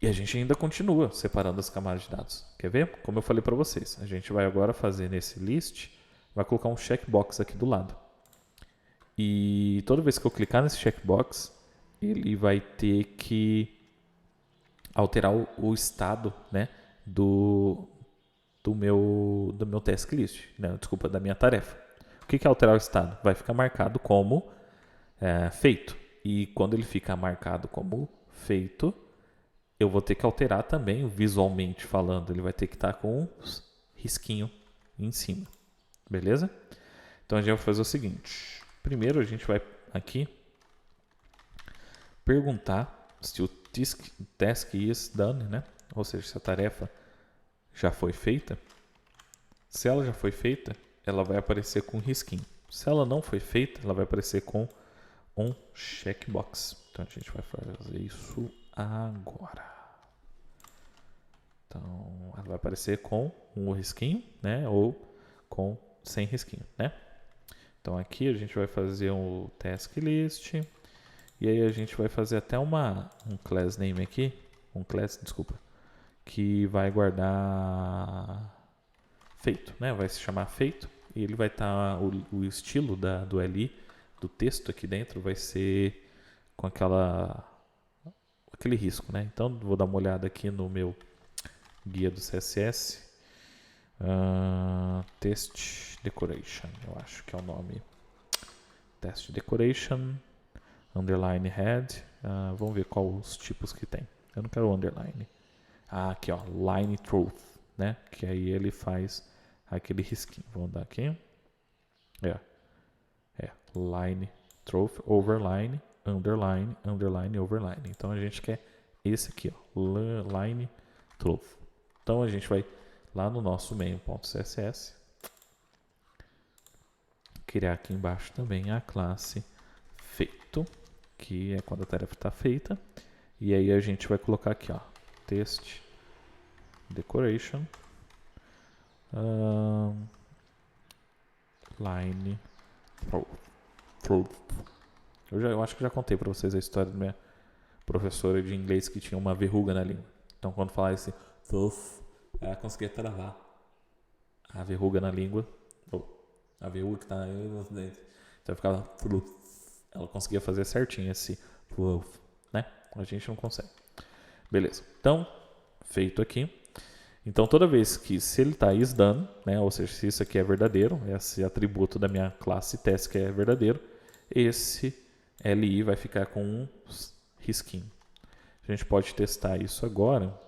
E a gente ainda continua separando as camadas de dados. Quer ver? Como eu falei para vocês, a gente vai agora fazer nesse list, vai colocar um checkbox aqui do lado. E toda vez que eu clicar nesse checkbox, ele vai ter que alterar o estado, né, do, do meu task list, né, desculpa, da minha tarefa. O que é alterar o estado? Vai ficar marcado como feito. E quando ele ficar marcado como feito, eu vou ter que alterar também, visualmente falando, ele vai ter que estar com um risquinho em cima. Beleza? Então a gente vai fazer o seguinte. Primeiro a gente vai aqui perguntar se o task is done, né? Ou seja, se a tarefa já foi feita. Se ela já foi feita, ela vai aparecer com um risquinho. Se ela não foi feita, ela vai aparecer com um checkbox. Então a gente vai fazer isso agora. Então ela vai aparecer com um risquinho, né? Ou com sem risquinho, né? Então aqui a gente vai fazer o task list. E aí a gente vai fazer até um class name aqui. Um class, desculpa. Que vai guardar feito, né? Vai se chamar feito. E ele vai estar, o estilo do LI, do texto aqui dentro, vai ser com aquele risco, né? Então vou dar uma olhada aqui no meu guia do CSS. Test Decoration, eu acho que é o nome. Test Decoration, underline head. Vamos ver qual os tipos que tem. Eu não quero underline. Aqui ó, line truth, né? Que aí ele faz aquele risquinho. Vamos dar aqui. Line truth, overline, underline, underline, overline. Então a gente quer esse aqui, ó, line truth. Então a gente vai lá no nosso main.css criar aqui embaixo também a classe feito, que é quando a tarefa está feita. E aí a gente vai colocar aqui, ó, test decoration line truth. Eu acho que já contei para vocês a história da minha professora de inglês que tinha uma verruga na língua. Então quando falava esse truth, ela conseguia travar a verruga na língua, ou a verruga que está nos dentes. Então ficava truth. Ela conseguia fazer certinho esse truth, né? A gente não consegue. Beleza. Então, feito aqui. Então, toda vez que se ele está is done, né, ou seja, se isso aqui é verdadeiro, esse atributo da minha classe task é verdadeiro, esse li vai ficar com um risquinho. A gente pode testar isso agora.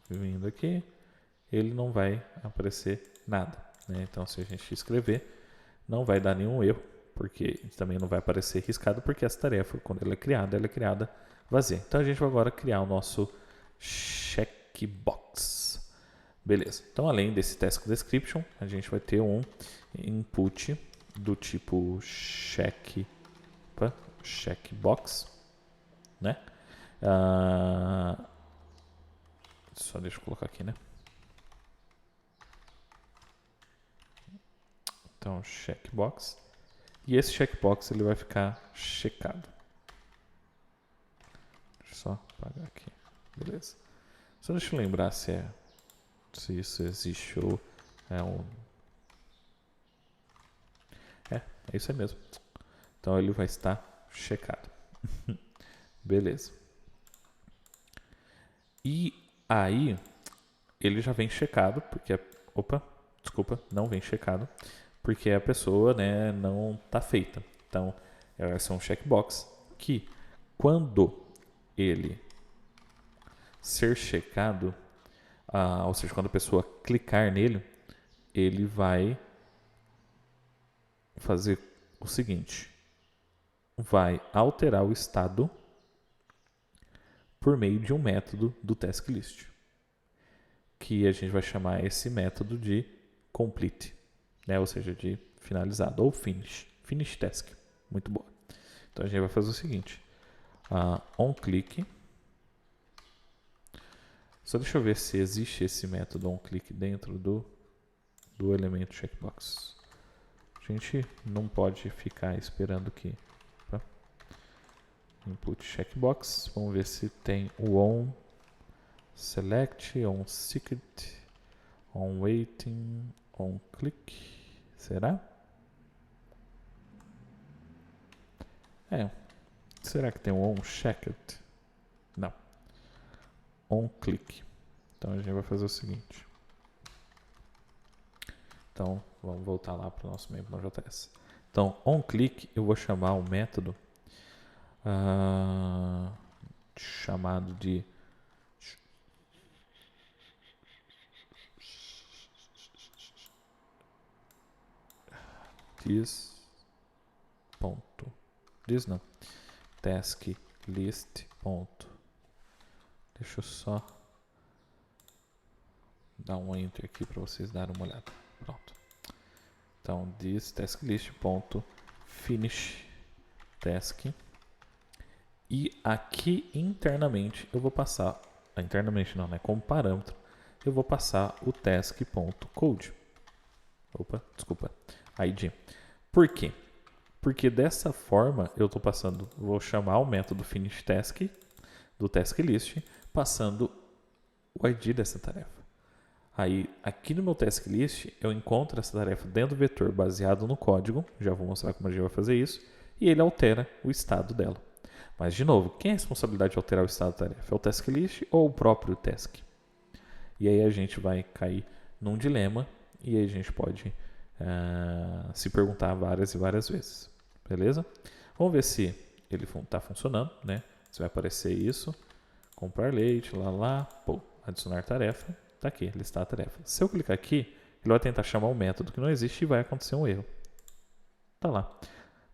Vindo aqui, ele não vai aparecer nada. Né? Então, se a gente escrever, não vai dar nenhum erro, porque também não vai aparecer riscado, porque essa tarefa, quando ela é criada vazia. Então, a gente vai agora criar o nosso checkbox. Beleza. Então, além desse task description, a gente vai ter um input do tipo checkbox, né? Só deixa eu colocar aqui, né? Então, checkbox. E esse checkbox ele vai ficar checado. Deixa eu só apagar aqui. Beleza. Só deixa eu lembrar se isso existe ou é um... É isso aí mesmo. Então ele vai estar checado. Beleza. E aí ele já vem checado, porque... Opa, desculpa, não vem checado, porque a pessoa, né, não está feita. Então, vai ser um checkbox que, quando ele ser checado, ou seja, quando a pessoa clicar nele, ele vai fazer o seguinte: vai alterar o estado por meio de um método do task list, que a gente vai chamar esse método de complete, né? Ou seja, de finalizado, ou finish task. Muito boa. Então a gente vai fazer o seguinte: onClick. Só deixa eu ver se existe esse método onClick dentro do elemento checkbox. A gente não pode ficar esperando que input checkbox. Vamos ver se tem o on select, on secret, on waiting, on click. Será? Será que tem o on checked? Não. On click. Então a gente vai fazer o seguinte. Então vamos voltar lá para o nosso membro Node.js. Então on click eu vou chamar um método chamado de task list. Deixa eu só dar um enter aqui para vocês darem uma olhada. Pronto. Então this task list.finish task. E aqui internamente eu vou passar, internamente não, né? Como parâmetro, eu vou passar o task.code. Opa, desculpa, id. Por quê? Porque dessa forma eu estou passando, vou chamar o método finish task do task list, passando o id dessa tarefa. Aí, aqui no meu task list, eu encontro essa tarefa dentro do vetor baseado no código, já vou mostrar como a gente vai fazer isso, e ele altera o estado dela. Mas, de novo, quem é a responsabilidade de alterar o estado da tarefa? É o task list ou o próprio task? E aí a gente vai cair num dilema e aí a gente pode se perguntar várias e várias vezes. Beleza? Vamos ver se ele está funcionando, né? Se vai aparecer isso. Comprar leite, adicionar tarefa. Está aqui, listar a tarefa. Se eu clicar aqui, ele vai tentar chamar um método que não existe e vai acontecer um erro. Tá lá.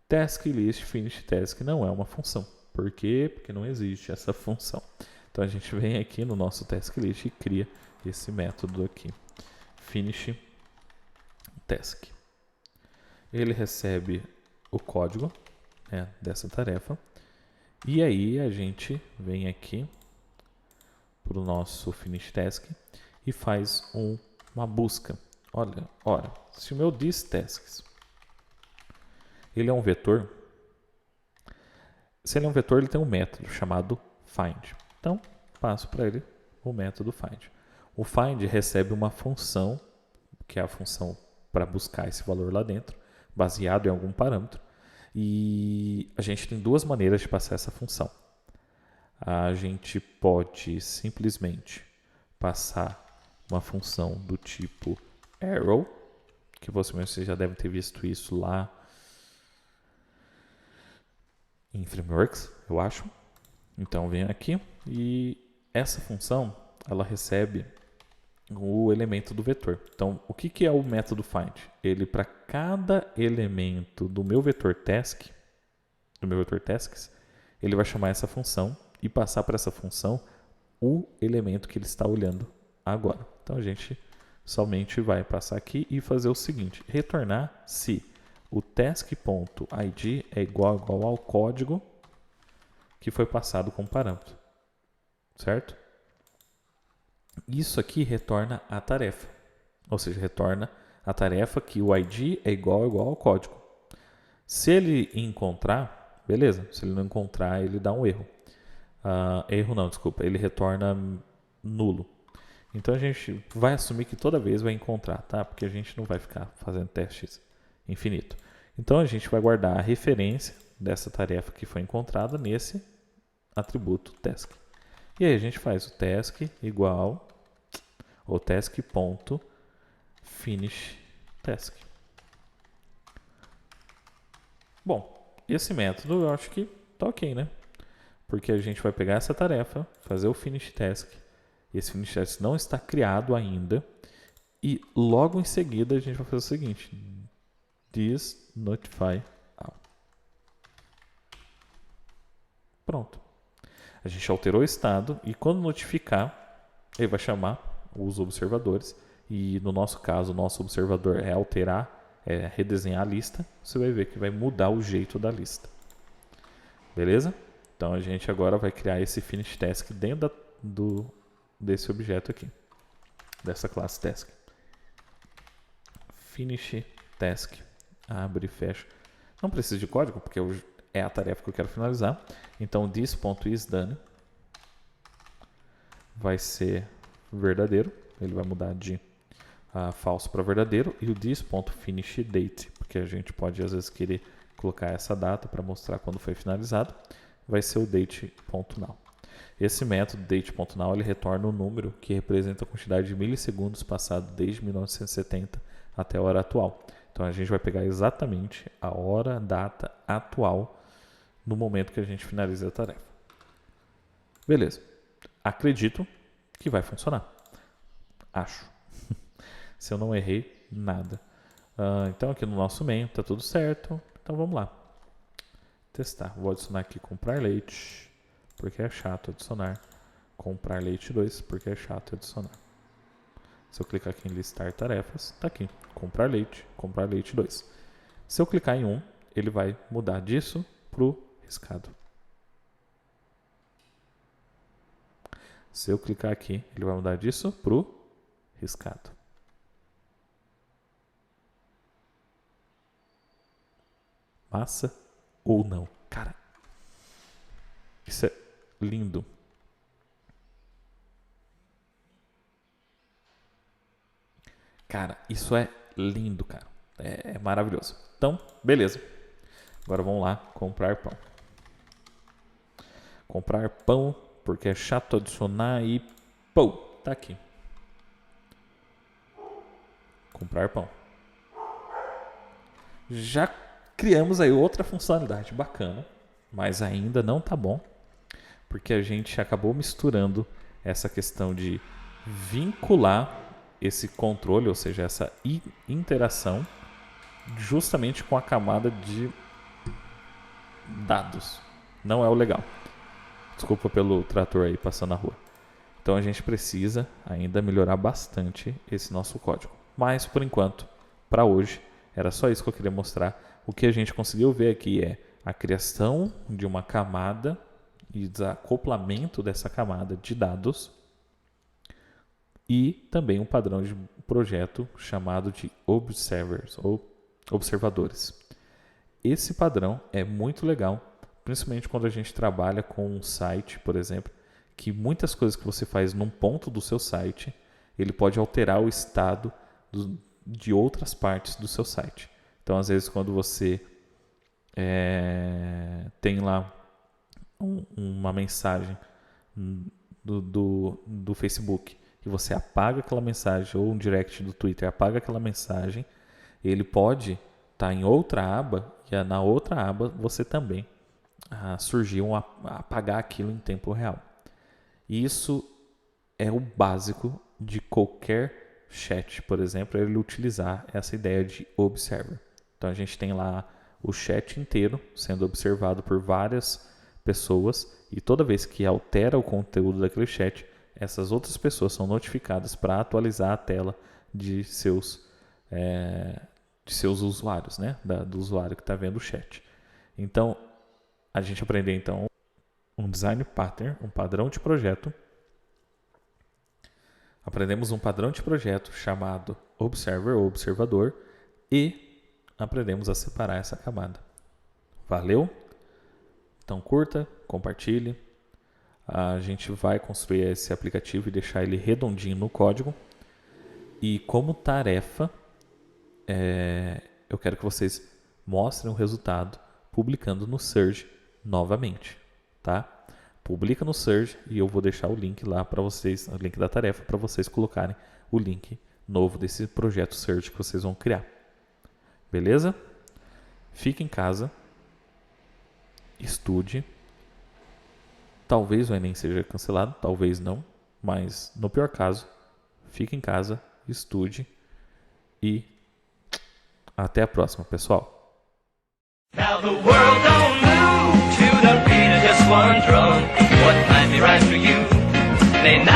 Task list finish task não é uma função. Por quê? Porque não existe essa função. Então a gente vem aqui no nosso task list e cria esse método aqui. Finish task. Ele recebe o código, né, dessa tarefa. E aí a gente vem aqui para o nosso finish task e faz uma busca. Ora, se o meu thisTasks ele é um vetor, se ele é um vetor, ele tem um método chamado find. Então, passo para ele o método find. O find recebe uma função, que é a função para buscar esse valor lá dentro, baseado em algum parâmetro. E a gente tem duas maneiras de passar essa função. A gente pode simplesmente passar uma função do tipo arrow, que você já deve ter visto isso lá em frameworks, eu acho. Então, venho aqui e essa função, ela recebe o elemento do vetor. Então, o que é o método find? Ele, para cada elemento do meu vetor tasks, ele vai chamar essa função e passar para essa função o elemento que ele está olhando agora. Então, a gente somente vai passar aqui e fazer o seguinte, retornar se o task.id é igual ao código que foi passado como parâmetro, certo? Isso aqui retorna a tarefa, ou seja, retorna a tarefa que o id é igual ao código. Se ele encontrar, beleza. Se ele não encontrar, ele dá um erro. Ele retorna nulo. Então a gente vai assumir que toda vez vai encontrar, tá? Porque a gente não vai ficar fazendo testes infinito. Então a gente vai guardar a referência dessa tarefa que foi encontrada nesse atributo task. E aí a gente faz o task igual o task.finish task. Bom, esse método eu acho que tá ok, né? Porque a gente vai pegar essa tarefa, fazer o finish task. Esse finish task não está criado ainda. E logo em seguida a gente vai fazer o seguinte: this notify all. Pronto. A gente alterou o estado e quando notificar, ele vai chamar os observadores. E no nosso caso, o nosso observador é redesenhar a lista. Você vai ver que vai mudar o jeito da lista. Beleza? Então a gente agora vai criar esse finish task dentro desse objeto aqui, dessa classe task. Finish task, abre e fecha. Não precisa de código, porque é a tarefa que eu quero finalizar. Então, this.isDone vai ser verdadeiro. Ele vai mudar de falso para verdadeiro. E o this.finishDate, porque a gente pode às vezes querer colocar essa data para mostrar quando foi finalizado, vai ser o date.now. Esse método date.now ele retorna o número que representa a quantidade de milissegundos passado desde 1970 até a hora atual. Então a gente vai pegar exatamente a hora, data atual no momento que a gente finaliza a tarefa. Beleza. Acredito que vai funcionar. Acho. Se eu não errei nada. Então aqui no nosso main está tudo certo. Então vamos lá. Testar. Vou adicionar aqui comprar leite, porque é chato adicionar. Comprar leite 2, porque é chato adicionar. Se eu clicar aqui em listar tarefas, está aqui. Comprar leite 2. Se eu clicar em 1, ele vai mudar disso para o riscado. Se eu clicar aqui, ele vai mudar disso para o riscado. Massa ou não? Cara, isso é lindo. Cara, isso é lindo, cara. É maravilhoso. Então, beleza. Agora vamos lá comprar pão. Comprar pão, porque é chato adicionar e pão. Tá aqui. Comprar pão. Já criamos aí outra funcionalidade bacana, mas ainda não tá bom, porque a gente acabou misturando essa questão de vincular esse controle, ou seja, essa interação, justamente com a camada de dados. Não é o legal. Desculpa pelo trator aí passando na rua. Então a gente precisa ainda melhorar bastante esse nosso código. Mas por enquanto, para hoje, era só isso que eu queria mostrar. O que a gente conseguiu ver aqui é a criação de uma camada e desacoplamento dessa camada de dados e também um padrão de projeto chamado de observers ou observadores. Esse padrão é muito legal, principalmente quando a gente trabalha com um site, por exemplo, que muitas coisas que você faz num ponto do seu site, ele pode alterar o estado de outras partes do seu site. Então, às vezes, quando você tem lá uma mensagem do Facebook e você apaga aquela mensagem, ou um direct do Twitter apaga aquela mensagem, ele pode estar em outra aba e na outra aba você também surgiu apagar aquilo em tempo real. Isso é o básico de qualquer chat, por exemplo, ele utilizar essa ideia de observer. Então a gente tem lá o chat inteiro sendo observado por várias pessoas e toda vez que altera o conteúdo daquele chat, essas outras pessoas são notificadas para atualizar a tela de seus usuários, né? Do usuário que está vendo o chat. Então, a gente aprendeu então um design pattern, um padrão de projeto. Aprendemos um padrão de projeto chamado observer ou observador e aprendemos a separar essa camada. Valeu? Então curta, compartilhe. A gente vai construir esse aplicativo e deixar ele redondinho no código. E como tarefa, eu quero que vocês mostrem o resultado publicando no Surge novamente, tá? Publica no Surge e eu vou deixar o link lá para vocês, o link da tarefa para vocês colocarem o link novo desse projeto Surge que vocês vão criar. Beleza? Fique em casa, estude. Talvez o Enem seja cancelado, talvez não, mas no pior caso, fique em casa, estude e até a próxima, pessoal. Now the world don't move to the beat of just one drum. What might be right for you may not